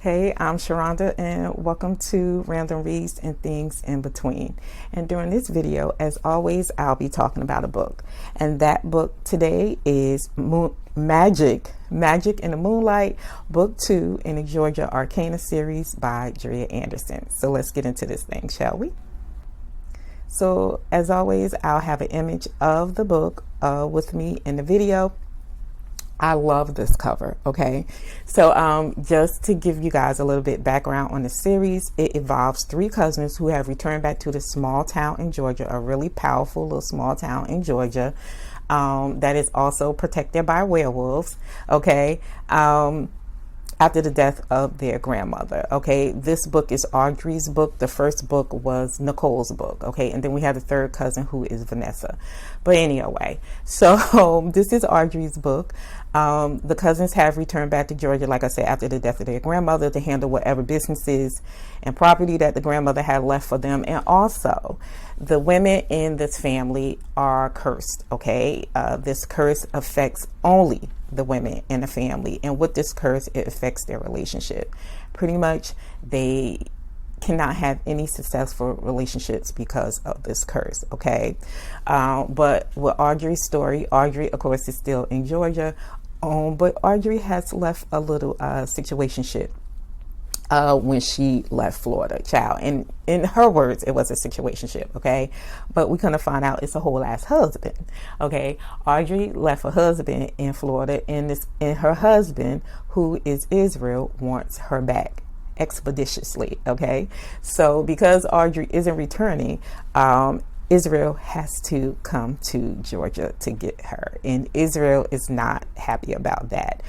Hey, I'm Sharonda and welcome to Random Reads and Things in Between. And during this video, as always, I'll be talking about a book. And that book today is Magic in the Moonlight, Book 2 in the Georgia Arcana series by Dria Andersen. So let's get into this thing, shall we? So as always, I'll have an image of the book with me in the video. I love this cover. Okay, so just to give you guys a little bit background on the series, it involves three cousins who have returned back to the small town in Georgia, a really powerful little small town in Georgia that is also protected by werewolves. Okay, after the death of their grandmother. Okay, this book is Audrey's book. The first book was Nicole's book. Okay, and then we have the third cousin who is Vanessa. But anyway, so this is Audrey's book. The cousins have returned back to Georgia, like I said, after the death of their grandmother to handle whatever businesses and property that the grandmother had left for them. And also, the women in this family are cursed. Okay, this curse affects only the women in the family, and with this curse, it affects their relationship. Pretty much, they cannot have any successful relationships because of this curse. Okay, but with Audrey's story, Audrey, of course, is still in Georgia, but Audrey has left a little situationship when she left Florida, child. And in her words, it was a situationship, okay? But we're gonna find out it's a whole ass husband, okay? Audrey left her husband in Florida, and her husband, who is Israel, wants her back expeditiously, okay? So because Audrey isn't returning, Israel has to come to Georgia to get her, and Israel is not happy about that.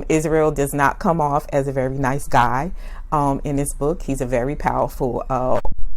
Israel does not come off as a very nice guy in this book. He's a very powerful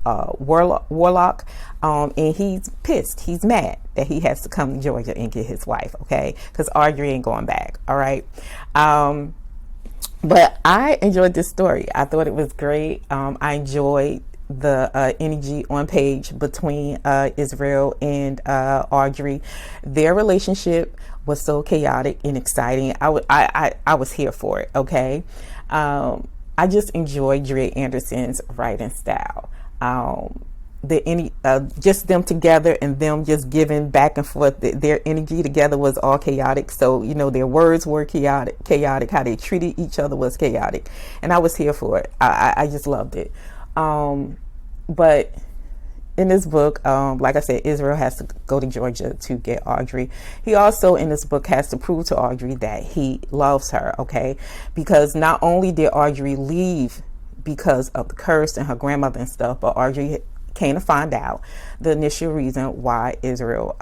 warlock, and he's pissed. He's mad that he has to come to Georgia and get his wife, okay? Because Audrey ain't going back, all right? But I enjoyed this story. I thought it was great. I enjoyed the energy on page between Israel and Audrey. Their relationship was so chaotic and exciting. I was here for it. Okay, I just enjoyed Dria Andersen's writing style. Just them together and them just giving back and forth. Their energy together was all chaotic. So, you know, their words were chaotic. How they treated each other was chaotic. And I was here for it. I just loved it. But in this book, like I said, Israel has to go to Georgia to get Audrey. He also, in this book, has to prove to Audrey that he loves her, okay? Because not only did Audrey leave because of the curse and her grandmother and stuff, but Audrey came to find out the initial reason why Israel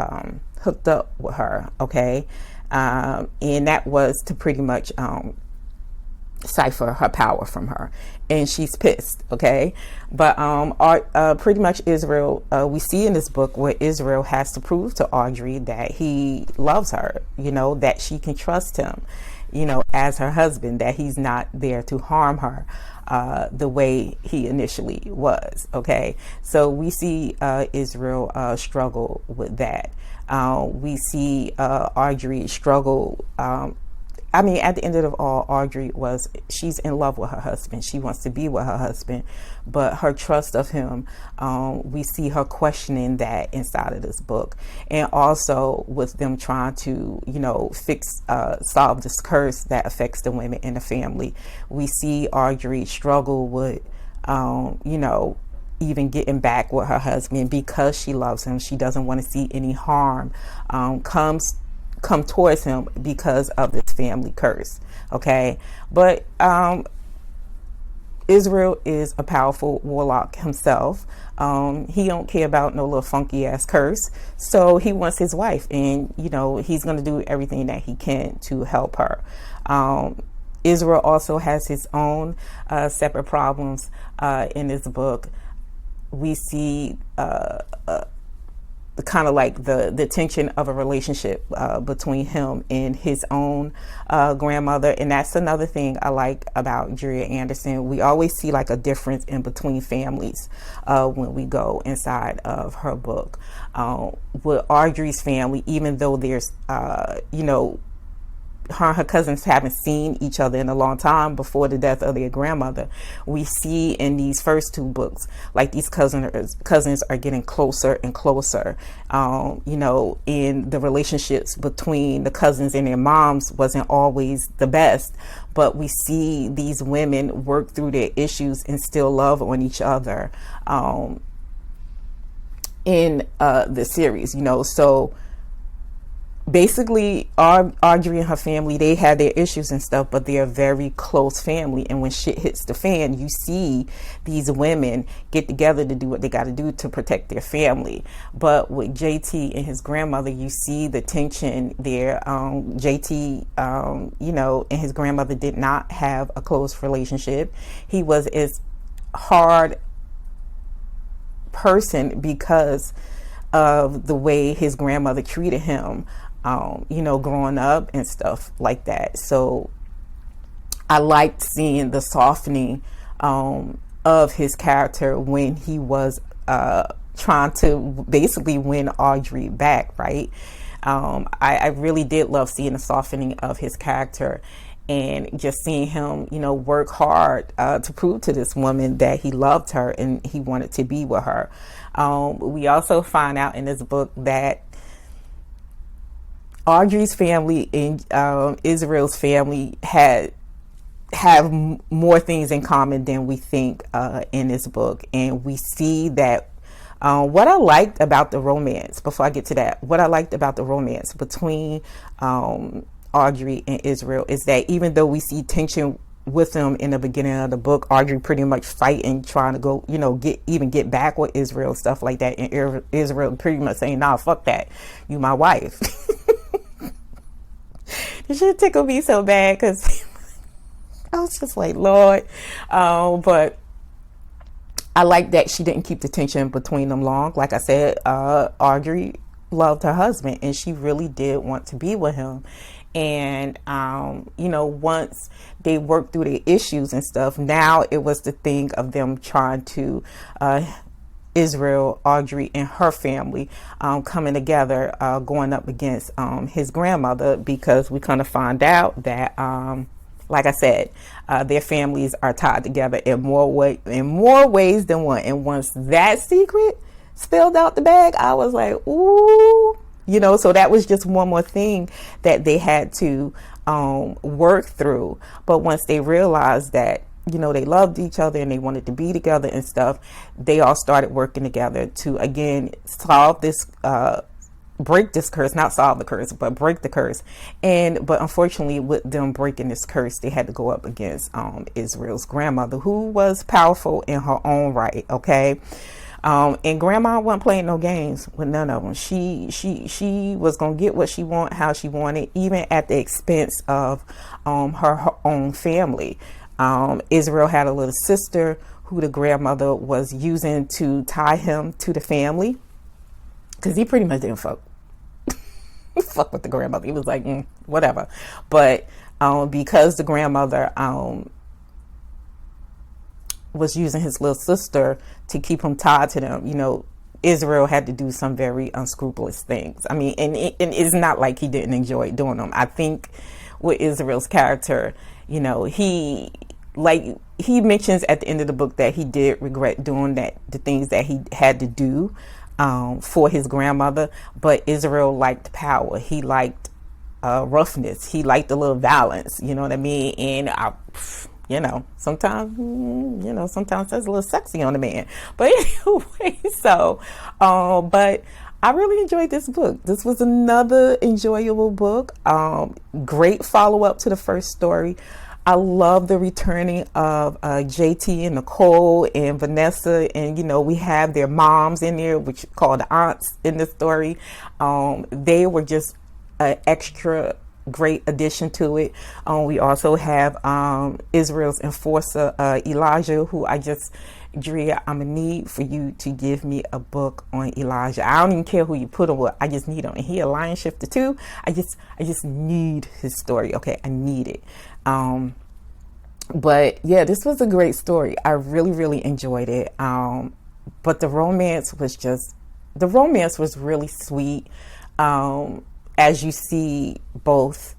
hooked up with her, okay? And that was to pretty much cipher her power from her, and she's pissed, okay? But pretty much Israel, we see in this book where Israel has to prove to Audrey that he loves her, you know, that she can trust him, you know, as her husband, that he's not there to harm her the way he initially was, okay? So we see Israel struggle with that. We see Audrey struggle. I mean, at the end of it all, Audrey she's in love with her husband. She wants to be with her husband, but her trust of him, we see her questioning that inside of this book. And also with them trying to, you know, solve this curse that affects the women in the family. We see Audrey struggle with, you know, even getting back with her husband because she loves him. She doesn't want to see any harm come towards him because of this family curse, okay? But Israel is a powerful warlock himself. He don't care about no little funky ass curse, so he wants his wife, and you know, he's going to do everything that he can to help her. Israel also has his own separate problems in this book. We see kind of like the tension of a relationship between him and his own grandmother. And that's another thing I like about Dria Andersen. We always see like a difference in between families when we go inside of her book. With Audrey's family, even though there's you know, her and her cousins haven't seen each other in a long time before the death of their grandmother. We see in these first two books, like these cousins are getting closer and closer. You know, in the relationships between the cousins and their moms wasn't always the best, but we see these women work through their issues and still love on each other in the series, you know. So basically, Audrey and her family, they have their issues and stuff, but they're a very close family. And when shit hits the fan, you see these women get together to do what they got to do to protect their family. But with JT and his grandmother, you see the tension there. JT, you know, and his grandmother did not have a close relationship. He was as hard person because of the way his grandmother treated him, you know, growing up and stuff like that. So I liked seeing the softening of his character when he was trying to basically win Audrey back, right? I really did love seeing the softening of his character and just seeing him, you know, work hard to prove to this woman that he loved her and he wanted to be with her. We also find out in this book that Audrey's family and Israel's family have more things in common than we think in this book. And we see that what I liked about the romance, before I get to that, what I liked about the romance between Audrey and Israel is that even though we see tension with them in the beginning of the book, Audrey pretty much fighting, trying to go, you know, get back with Israel, stuff like that, and Israel pretty much saying, nah, fuck that, you my wife. It should tickle me so bad because I was just like, Lord. But I like that she didn't keep the tension between them long. Like I said, Audrey loved her husband and she really did want to be with him. And, you know, once they worked through their issues and stuff, now it was the thing of them trying to, Israel, Audrey, and her family coming together, going up against his grandmother, because we kind of find out that, like I said, their families are tied together in more ways than one. And once that secret spilled out the bag, I was like, ooh. You know, so that was just one more thing that they had to work through. But once they realized that, you know, they loved each other and they wanted to be together and stuff, they all started working together to, again, solve this, break this curse, not solve the curse, but break the curse. But unfortunately, with them breaking this curse, they had to go up against Israel's grandmother, who was powerful in her own right, okay? And grandma wasn't playing no games with none of them. She was going to get what she wanted, how she wanted, even at the expense of her own family. Israel had a little sister who the grandmother was using to tie him to the family, because he pretty much didn't fuck with the grandmother. He was like, whatever. But because the grandmother was using his little sister to keep him tied to them, you know, Israel had to do some very unscrupulous things. I mean, and it's not like he didn't enjoy doing them. I think with Israel's character, you know, he mentions at the end of the book that he did regret doing the things that he had to do for his grandmother. But Israel liked power. He liked roughness. He liked a little violence. You know what I mean? And sometimes that's a little sexy on the man. But anyway, but I really enjoyed this book. This was another enjoyable book. Great follow-up to the first story. I love the returning of JT and Nicole and Vanessa, and we have their moms in there, which called the aunts in the story. They were just an extra great addition to it. We also have Israel's enforcer Elijah, who Dria, I'm gonna need for you to give me a book on Elijah. I don't even care who you put him with. I just need him. And he a lion shifter too. I just need his story. Okay, I need it. But yeah, this was a great story. I really, really enjoyed it. But the romance was really sweet. As you see both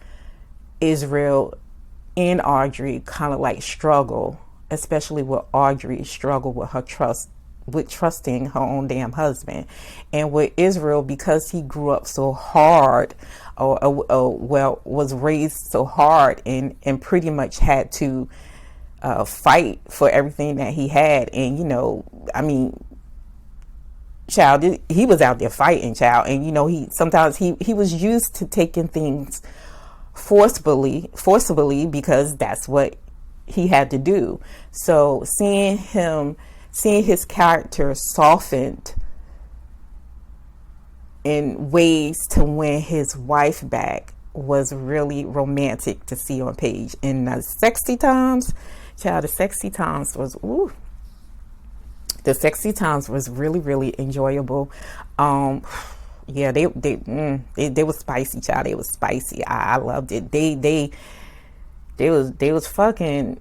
Israel and Audrey kind of like struggle, especially with Audrey struggle with her trusting her own damn husband, and with Israel, because he grew up so hard, well, was raised so hard, and pretty much had to fight for everything that he had. And I mean, child, he was out there fighting, child, and he sometimes he was used to taking things forcibly because that's what he had to do. So seeing his character softened in ways to win his wife back was really romantic to see on page. And the sexy times, child, the sexy times was really, really enjoyable. Yeah, they was spicy, child. They was spicy. I loved it. They was fucking,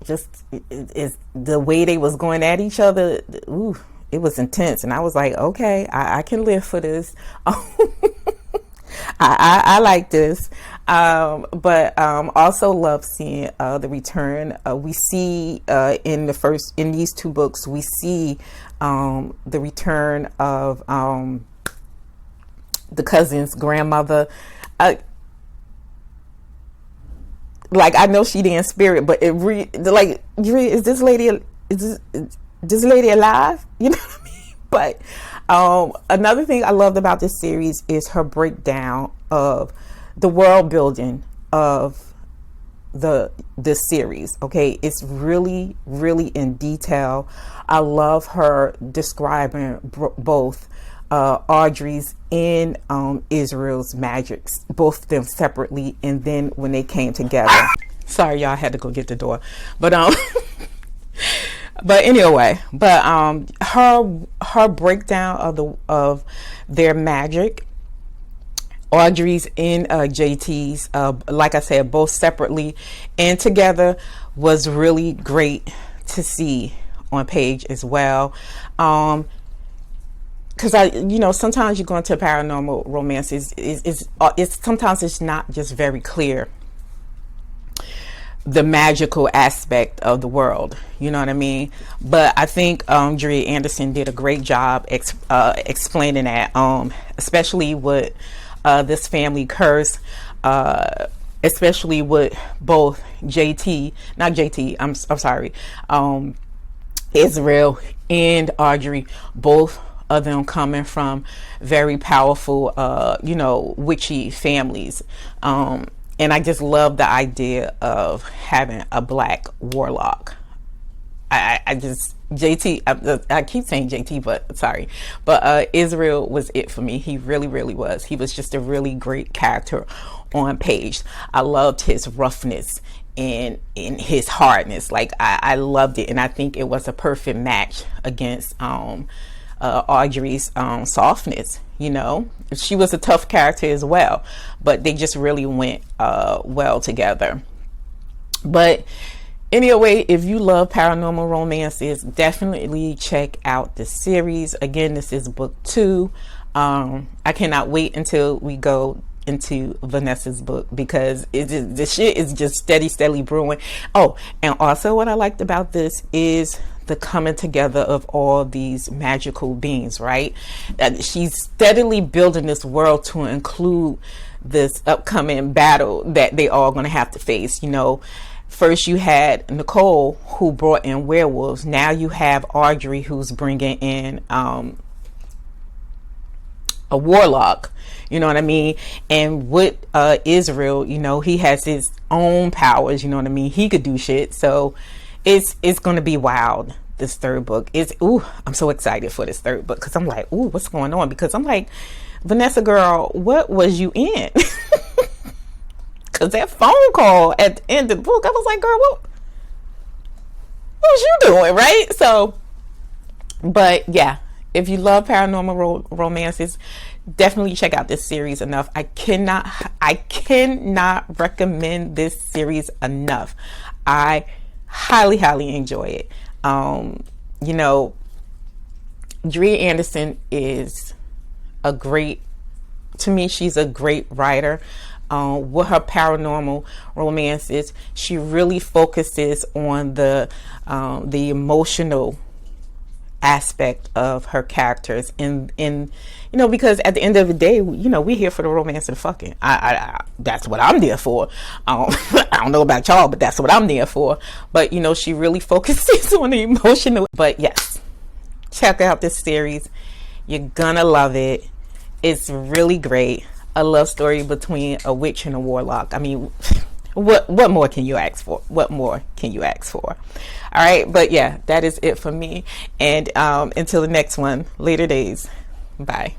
just it's the way they was going at each other. Ooh, it was intense, and I was like, okay, I can live for this. I like this, but also love seeing the return. We see in these two books, we see the return of the cousin's grandmother. Like, I know she didn't spirit, but is this lady alive? You know what I mean? But another thing I loved about this series is her breakdown of the world building of this series. Okay, it's really, really in detail. I love her describing both Audrey's and Israel's magics, both of them separately, and then when they came together. Sorry, y'all, I had to go get the door, but but anyway, her breakdown of their magic, Audrey's and JT's, like I said, both separately and together, was really great to see on page as well. Because sometimes you go into paranormal romance, it's sometimes it's not just very clear, the magical aspect of the world, you know what I mean? But I think Dria Andersen did a great job explaining that, especially with this family curse, especially with both Israel and Audrey, both of them coming from very powerful, witchy families. And I just love the idea of having a black warlock. I keep saying JT, but sorry. But Israel was it for me. He really, really was. He was just a really great character on page. I loved his roughness and his hardness. Like, I loved it. And I think it was a perfect match against Audrey's softness. She was a tough character as well, but they just really went well together. But anyway, if you love paranormal romances, definitely check out the series. Again, this is book 2. I cannot wait until we go into Vanessa's book, because the shit is just steadily brewing. Oh, and also what I liked about this is the coming together of all these magical beings, right? She's steadily building this world to include this upcoming battle that they all going to have to face. First you had Nicole, who brought in werewolves. Now you have Audrey, who's bringing in a warlock. You know what I mean? And with Israel, he has his own powers. You know what I mean? He could do shit. So it's going to be wild. This third book is, I'm so excited for this third book, because I'm like, what's going on? Because I'm like, Vanessa girl, what was you in? Because that phone call at the end of the book, I was like, girl, what was you doing, right? So, but yeah, if you love paranormal romances, definitely check out this series enough. I cannot recommend this series enough. I highly, highly enjoy it. Dria Andersen is she's a great writer. what her paranormal romance is. She really focuses on the emotional aspect of her characters, in you know, because at the end of the day, you know, we're here for the romance and the fucking. That's what I'm there for. I don't know about y'all, but that's what I'm there for. But you know, she really focuses on the emotional. But yes, check out this series. You're gonna love it. It's really great. A love story between a witch and a warlock. I mean, what more can you ask for? What more can you ask for? All right, but yeah, that is it for me. And until the next one, later days. Bye.